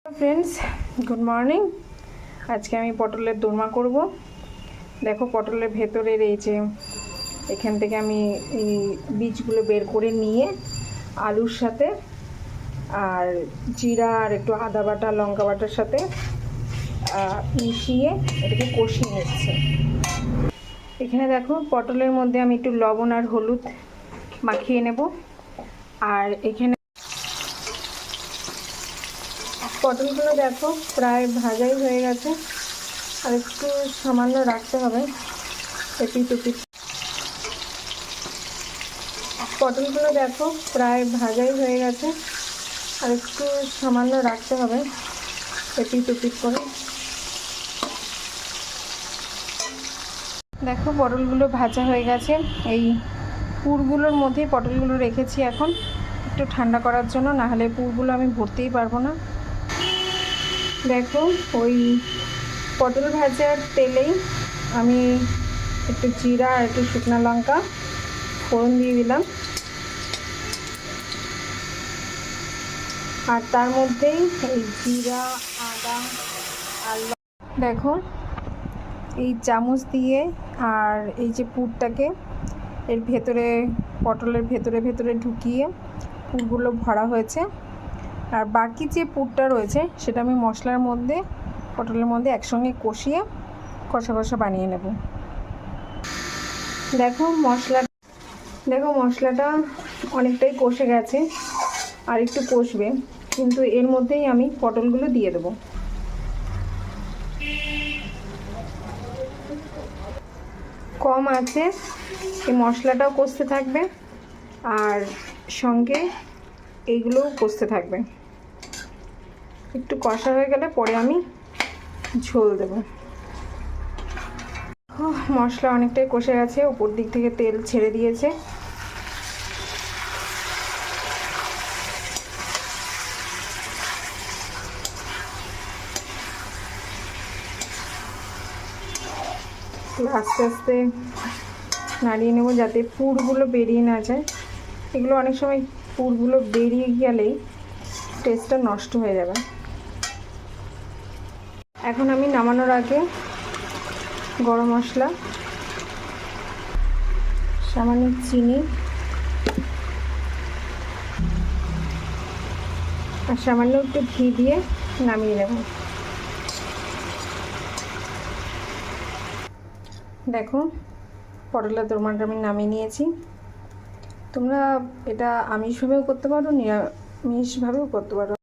Friends good morning. आज के पटलेर दोरमा करब। देखो पटलेर भेतरेर এই যে এখান থেকে আমি এই বীজগুলো বের করে নিয়ে আলুর সাথে আর জিরা আর একটু আদা বাটা লঙ্কা বাটার সাথে মিশিয়ে এটাকে কষিয়ে নিচ্ছি। এখানে দেখো পটলের মধ্যে আমি একটু লবণ আর হলুদ মাখিয়ে নেব। আর এখানে পটলগুলো দেখো প্রায় ভাজাই হয়ে গেছে, আর একটু সামান্য রাখতে হবে এপিট ওপিট। পটলগুলো দেখো প্রায় ভাজাই হয়ে গেছে, আর একটু সামান্য রাখতে হবে এপিট ওপিট করে। দেখো পটলগুলো ভাজা হয়ে গেছে। এই পুরগুলোর মধ্যেই পটলগুলো রেখেছি এখন একটু ঠান্ডা করার জন্য, না হলে পুরগুলো আমি ভরতেই পারবো না। দেখো ওই পটল ভাজার তেলেই আমি একটু জিরা আর একটু শুকনো লঙ্কা ফোড়ন দিয়ে দিলাম, আর তার মধ্যেই এই জিরা আদা আর দেখো এই চামচ দিয়ে আর এই যে পুরটাকে এর ভেতরে পটলের ভেতরে ভেতরে ঢুকিয়ে পুরগুলো ভরা হয়েছে। আর বাকি যে পুরটা রয়েছে সেটা আমি মশলার মধ্যে পটলের মধ্যে একসঙ্গে কষিয়ে কষা কষা বানিয়ে নেব। দেখো মশলাটা অনেকটাই কষে গেছে, আর একটু কষবে, কিন্তু এর মধ্যেই আমি পটলগুলো দিয়ে দেব। কম আছে এই মশলাটাও কষতে থাকবে আর সঙ্গে এইগুলোও কষতে থাকবে। একটু কষা হয়ে গেলে পরে আমি ঝোল দেব। মশলা অনেকটাই কষে গেছে, উপর দিক থেকে তেল ছেড়ে দিয়েছে। আস্তে আস্তে নাড়িয়ে নেব যাতে পুরগুলো বেরিয়ে না যায়। এগুলো অনেক সময় পুরগুলো বেরিয়ে গেলেই টেস্টটা নষ্ট হয়ে যাবে। এখন আমি নামানোর আগে গরম মশলা, সামান্য চিনি আর সামান্য একটু ঘি দিয়ে নামিয়ে নেব। দেখো পটলের দোরমাটা আমি নামিয়ে নিয়েছি। তোমরা এটা আমিষভাবেও করতে পারো, নিরামিষভাবেও করতে পারো।